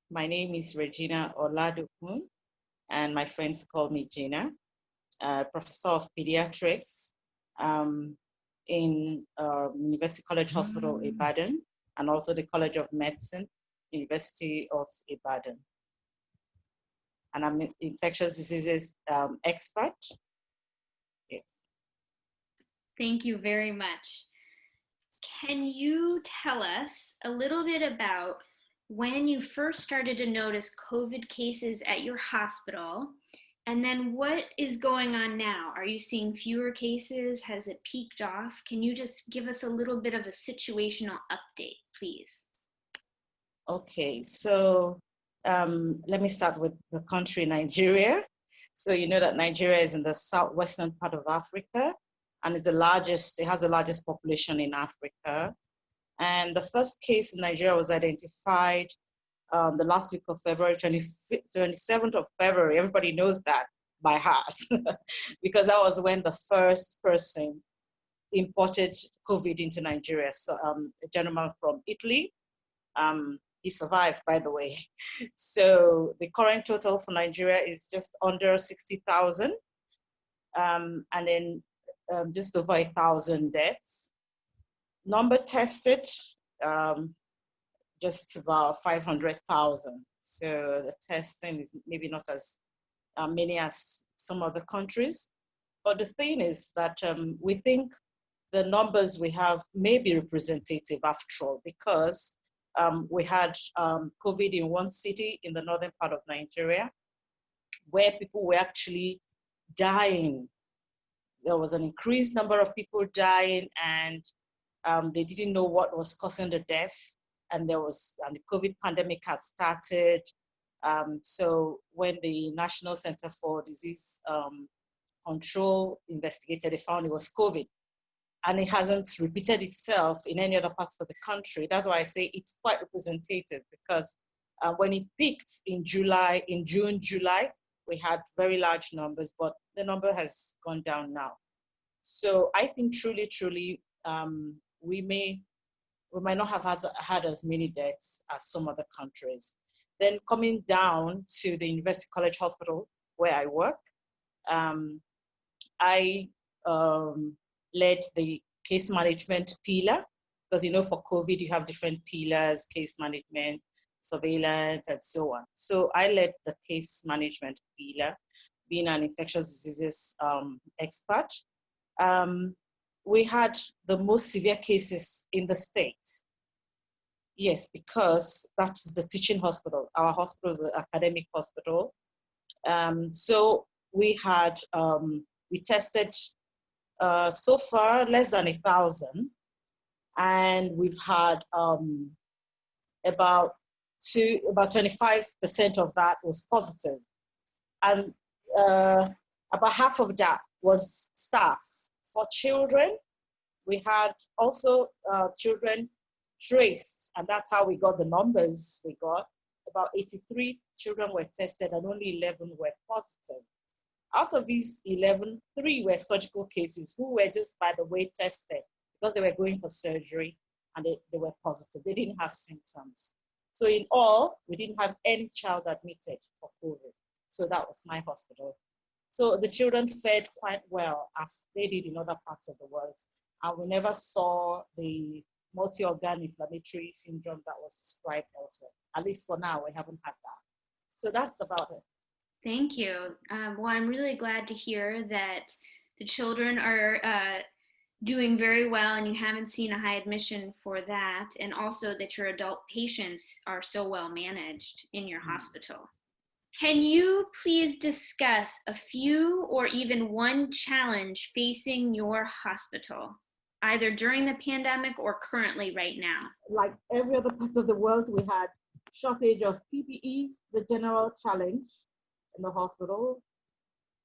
My name is Regina Oladokun, and my friends call me Gina, professor of pediatrics in University College Hospital, Ibadan, and also the College of Medicine, University of Ibadan. And I'm an infectious diseases expert. Yes. Thank you very much. Can you tell us a little bit about when you first started to notice COVID cases at your hospital, and then what is going on now? Are you seeing fewer cases? Has it peaked off? Can you just give us a little bit of a situational update, please? Okay, so let me start with the country, Nigeria. So you know that Nigeria is in the southwestern part of Africa, and is the largest, it has the largest population in Africa. And the first case in Nigeria was identified the last week of February, 27th of February. Everybody knows that by heart, because that was when the first person imported COVID into Nigeria. So a gentleman from Italy, he survived, by the way. So the current total for Nigeria is just under 60,000, and then just over 1,000 deaths. Number tested, just about 500,000. So the testing is maybe not as many as some other countries. But the thing is that we think the numbers we have may be representative after all, because we had COVID in one city in the northern part of Nigeria where people were actually dying. There was an increased number of people dying, and they didn't know what was causing the death. And the COVID pandemic had started. So when the National Center for Disease Control investigated, they found it was COVID. And it hasn't repeated itself in any other parts of the country. That's why I say it's quite representative, because when it peaked in June, July, we had very large numbers, but the number has gone down now. So I think truly, we might not have had as many deaths as some other countries. Then coming down to the University College Hospital where I work, I led the case management pillar, because you know for COVID you have different pillars: case management, surveillance, and so on. So I led the case management pillar, being an infectious diseases expert. We had the most severe cases in the state. Yes, because that's the teaching hospital. Our hospital is an academic hospital. So we had, we tested so far less than 1,000, and we've had about 25% of that was positive. And about half of that was staff. For children, we had also children traced, and that's how we got the numbers we got. About 83 children were tested and only 11 were positive. Out of these 11, 3 were surgical cases who were just, by the way, tested because they were going for surgery and they were positive. They didn't have symptoms. So in all, we didn't have any child admitted for COVID. So that was my hospital. So the children fared quite well, as they did in other parts of the world. And we never saw the multi-organ inflammatory syndrome that was described elsewhere. At least for now, we haven't had that. So that's about it. Thank you. Well, I'm really glad to hear that the children are doing very well and you haven't seen a high admission for that, and also that your adult patients are so well managed in your hospital. Can you please discuss a few or even one challenge facing your hospital, either during the pandemic or currently right now? Like every other part of the world, we had shortage of PPEs, the general challenge in the hospital,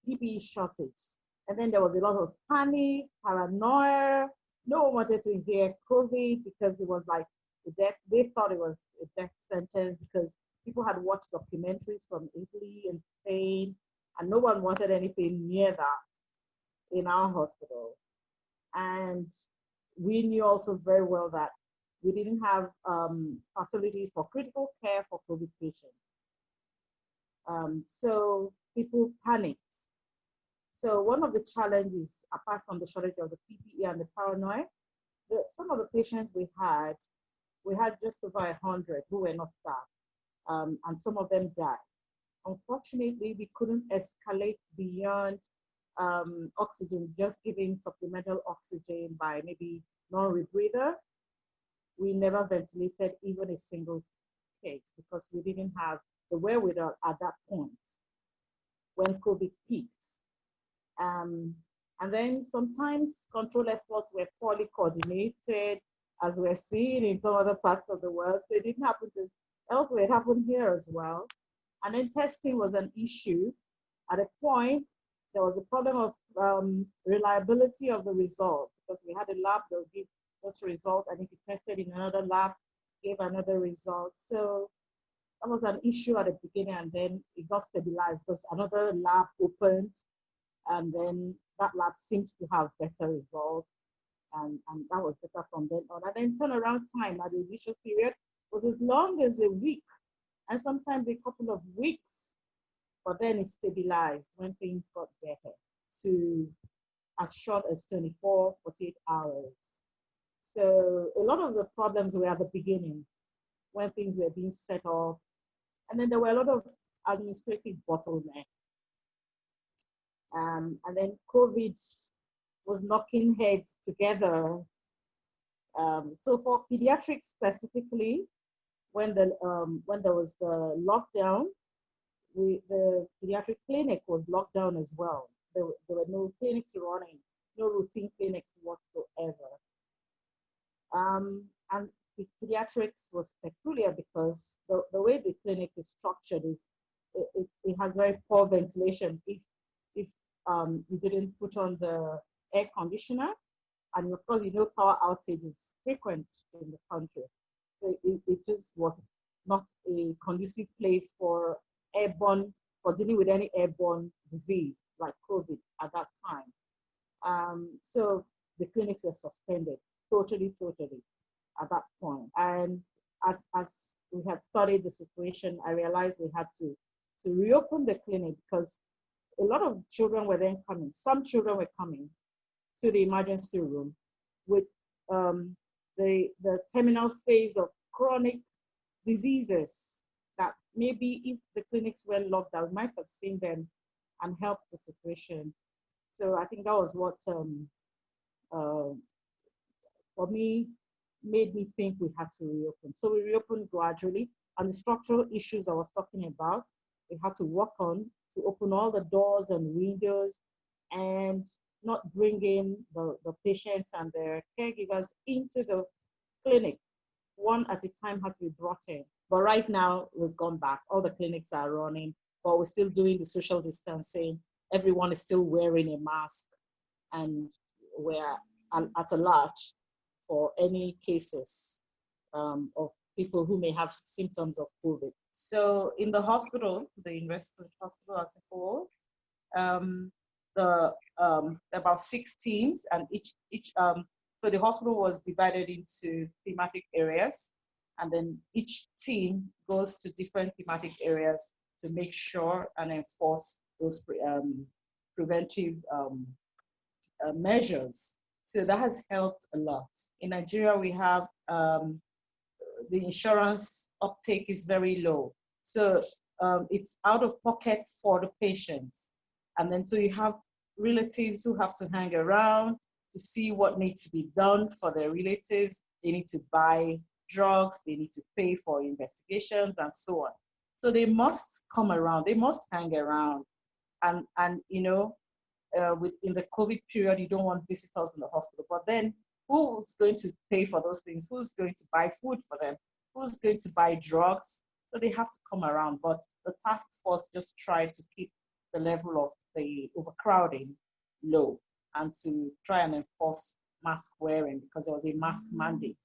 PPE shortage. And then there was a lot of panic, paranoia. No one wanted to hear COVID because it was like the death. They thought it was a death sentence because people had watched documentaries from Italy and Spain, and no one wanted anything near that in our hospital. And we knew also very well that We didn't have facilities for critical care for COVID patients. So people panicked. So one of the challenges, apart from the shortage of the PPE and the paranoia, some of the patients we had just over 100 who were not staffed, and some of them died. Unfortunately, we couldn't escalate beyond oxygen, just giving supplemental oxygen by maybe non-rebreather. We never ventilated even a single case because we didn't have the wherewithal at that point when COVID peaked. And then sometimes control efforts were poorly coordinated, as we're seeing in some other parts of the world. So it didn't happen elsewhere, it happened here as well. And then testing was an issue. At a point, there was a problem of reliability of the results because we had a lab that would give us result, and if you tested in another lab, gave another result. So that was an issue at the beginning, and then it got stabilized because another lab opened, and then that lab seemed to have better results, and that was better from then on. And then turnaround time at the initial period was as long as a week, and sometimes a couple of weeks, but then it stabilized when things got better to as short as 24, 48 hours. So a lot of the problems were at the beginning when things were being set off. And then there were a lot of administrative bottlenecks. And then COVID was knocking heads together. So for pediatrics specifically, when there was the lockdown, the pediatric clinic was locked down as well. There were no clinics running, no routine clinics whatsoever. And the pediatrics was peculiar because the way the clinic is structured is it has very poor ventilation. If you didn't put on the air conditioner, and of course power outage is frequent in the country, so it just was not a conducive place for dealing with any airborne disease like COVID at that time. So the clinics were suspended totally at that point. And as we had studied the situation, I realized we had to reopen the clinic because a lot of children were then coming. Some children were coming to the emergency room with the terminal phase of chronic diseases that maybe if the clinics were locked down, we might have seen them and helped the situation. So I think that was what, for me, made me think we had to reopen. So we reopened gradually, and the structural issues I was talking about, we had to work on to open all the doors and windows and not bring in the patients and their caregivers into the clinic. One at a time had to be brought in. But right now, we've gone back. All the clinics are running, but we're still doing the social distancing. Everyone is still wearing a mask, and we're at alert for any cases of people who may have symptoms of COVID. So in the hospital, the University Hospital as a whole, about 6 teams, and so the hospital was divided into thematic areas, and then each team goes to different thematic areas to make sure and enforce those preventive measures. So that has helped a lot. In Nigeria, we have the insurance uptake is very low. So it's out of pocket for the patients. And then so you have relatives who have to hang around to see what needs to be done for their relatives. They need to buy drugs, they need to pay for investigations and so on. So they must come around, they must hang around. And in the COVID period, you don't want visitors in the hospital, but then who's going to pay for those things? Who's going to buy food for them? Who's going to buy drugs? So they have to come around, but the task force just tried to keep the level of the overcrowding low and to try and enforce mask wearing because there was a mask mandate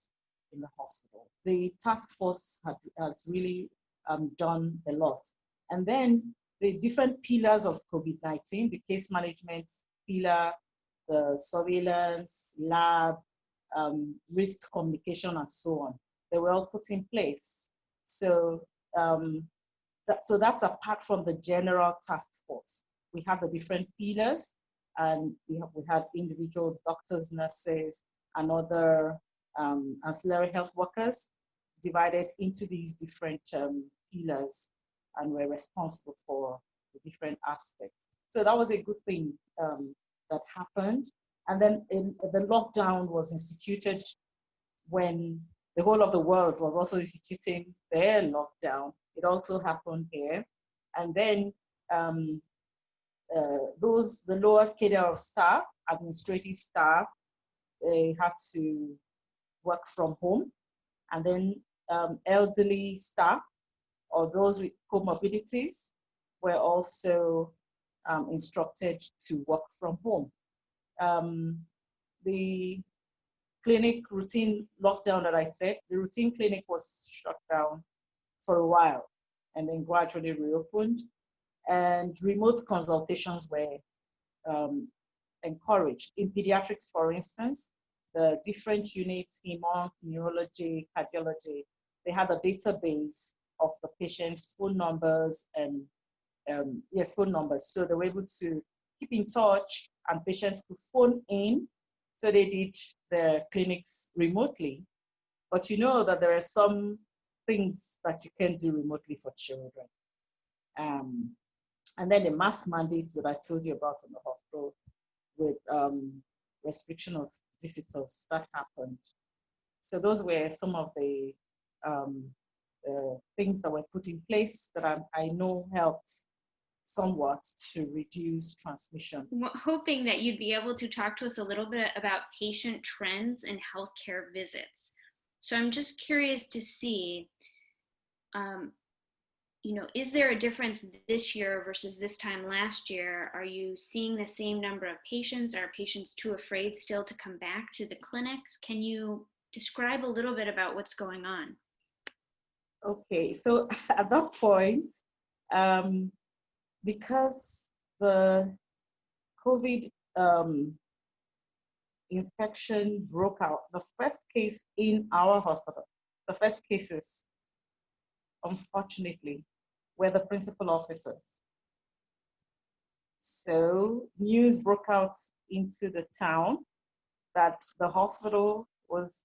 in the hospital. The task force has really done a lot. And then the different pillars of COVID-19, the case management pillar, the surveillance, lab, risk communication and so on. They were all put in place. So that's apart from the general task force. We have the different pillars, and we had individuals, doctors, nurses, and other ancillary health workers divided into these different pillars, and we're responsible for the different aspects. So that was a good thing that happened. And then the lockdown was instituted when the whole of the world was also instituting their lockdown. It also happened here. And then the lower cadre of staff, administrative staff, they had to work from home. And then elderly staff or those with comorbidities were also instructed to work from home. The clinic routine lockdown that I said, the routine clinic was shut down for a while and then gradually reopened. And remote consultations were encouraged. In pediatrics, for instance, the different units, hemo, neurology, cardiology, they had a database of the patient's phone numbers and phone numbers. So they were able to keep in touch and patients could phone in. So they did their clinics remotely. But you know that there are some things that you can do remotely for children. And then the mask mandates that I told you about in the hospital with restriction of visitors, that happened. So those were some of the things that were put in place that I know helped somewhat to reduce transmission. Hoping that you'd be able to talk to us a little bit about patient trends and healthcare visits. So I'm just curious to see, is there a difference this year versus this time last year? Are you seeing the same number of patients? Are patients too afraid still to come back to the clinics? Can you describe a little bit about what's going on? Okay, so at that point, because the COVID infection broke out, the first case in our hospital, the first cases, unfortunately, were the principal officers. So news broke out into the town that the hospital was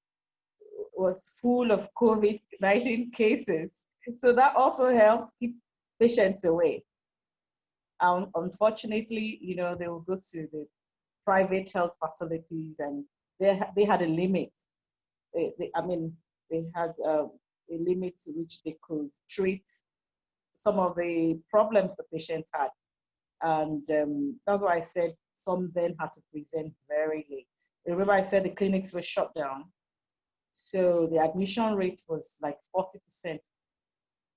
full of COVID-19 cases. So that also helped keep patients away. Unfortunately, they will go to the private health facilities and they had a limit. They had a limit to which they could treat some of the problems the patients had. And that's why I said some then had to present very late. Remember I said the clinics were shut down. So the admission rate was like 40%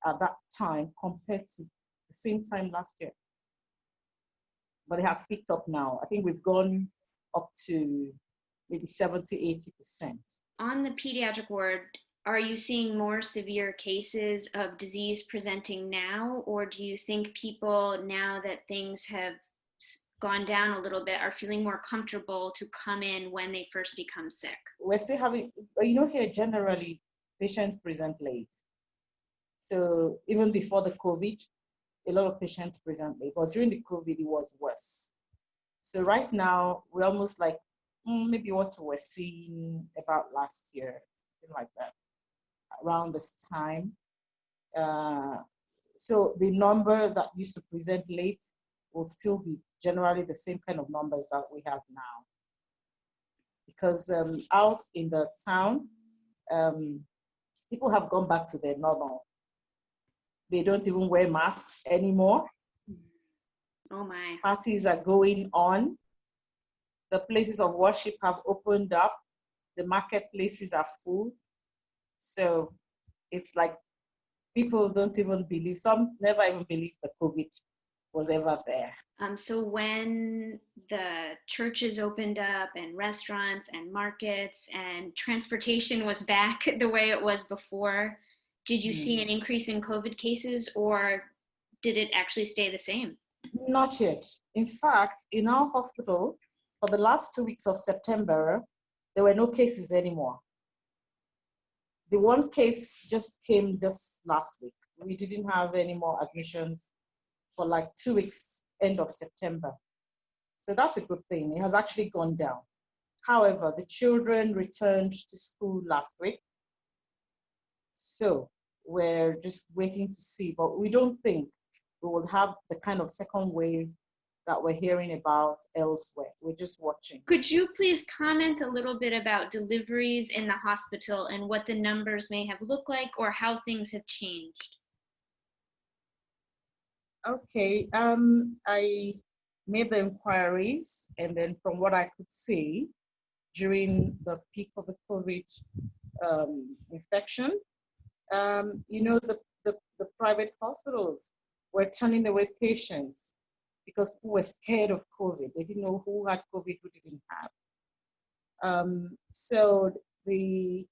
at that time compared to the same time last year. But it has picked up now. I think we've gone up to maybe 70, 80%. On the pediatric ward, are you seeing more severe cases of disease presenting now? Or do you think people, now that things have gone down a little bit, are feeling more comfortable to come in when they first become sick? We're still having, here generally, patients present late. So even before the COVID, a lot of patients present late, but during the COVID, it was worse. So right now, we're almost like maybe what we were seeing about last year, something like that, around this time. So the number that used to present late will still be generally the same kind of numbers that we have now. Because out in the town, people have gone back to their normal. They don't even wear masks anymore. Oh my. Parties are going on. The places of worship have opened up. The marketplaces are full. So it's like people don't even believe, some never even believe the COVID was ever there. So when the churches opened up and restaurants and markets and transportation was back the way it was before, did you see an increase in COVID cases or did it actually stay the same? Not yet. In fact, in our hospital, for the last 2 weeks of September, there were no cases anymore. The one case just came just last week. We didn't have any more admissions for like 2 weeks, end of September. So that's a good thing. It has actually gone down. However, the children returned to school last week. So we're just waiting to see, but we don't think we will have the kind of second wave that we're hearing about elsewhere. We're just watching. Could you please comment a little bit about deliveries in the hospital and what the numbers may have looked like or how things have changed? Okay, I made the inquiries, and then from what I could see during the peak of the COVID infection, the private hospitals were turning away patients because people were scared of COVID. They didn't know who had COVID, who didn't have. So they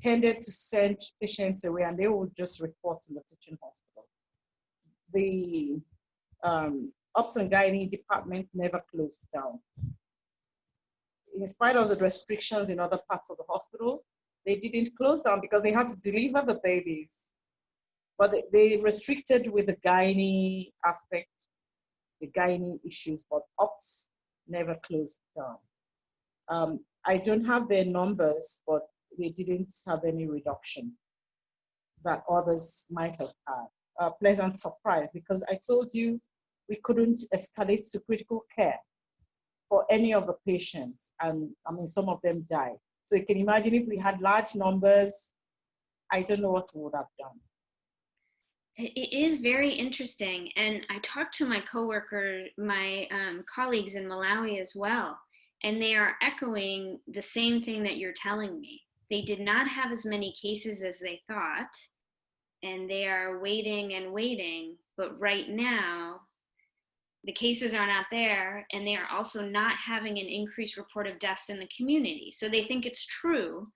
tended to send patients away, and they would just report to the teaching hospital. The Ops and Gynae department never closed down. In spite of the restrictions in other parts of the hospital, they didn't close down because they had to deliver the babies. But they restricted with the gynae aspect, the gynae issues, but Ops never closed down. I don't have their numbers, but they didn't have any reduction that others might have had. A pleasant surprise, because I told you we couldn't escalate to critical care for any of the patients, and I mean, some of them died. So you can imagine if we had large numbers, I don't know what we would have done. It is very interesting, and I talked to my colleagues in Malawi as well, and they are echoing the same thing that you're telling me. They did not have as many cases as they thought, and they are waiting and waiting, but right now, the cases are not there, and they are also not having an increased report of deaths in the community. So they think it's true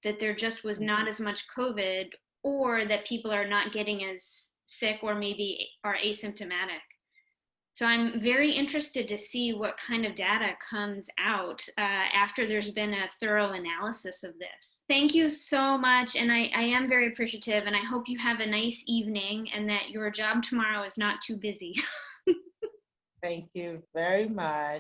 that there just was not as much COVID, or that people are not getting as sick or maybe are asymptomatic. So I'm very interested to see what kind of data comes out after there's been a thorough analysis of this. Thank you so much, and I am very appreciative, and I hope you have a nice evening and that your job tomorrow is not too busy. Thank you very much.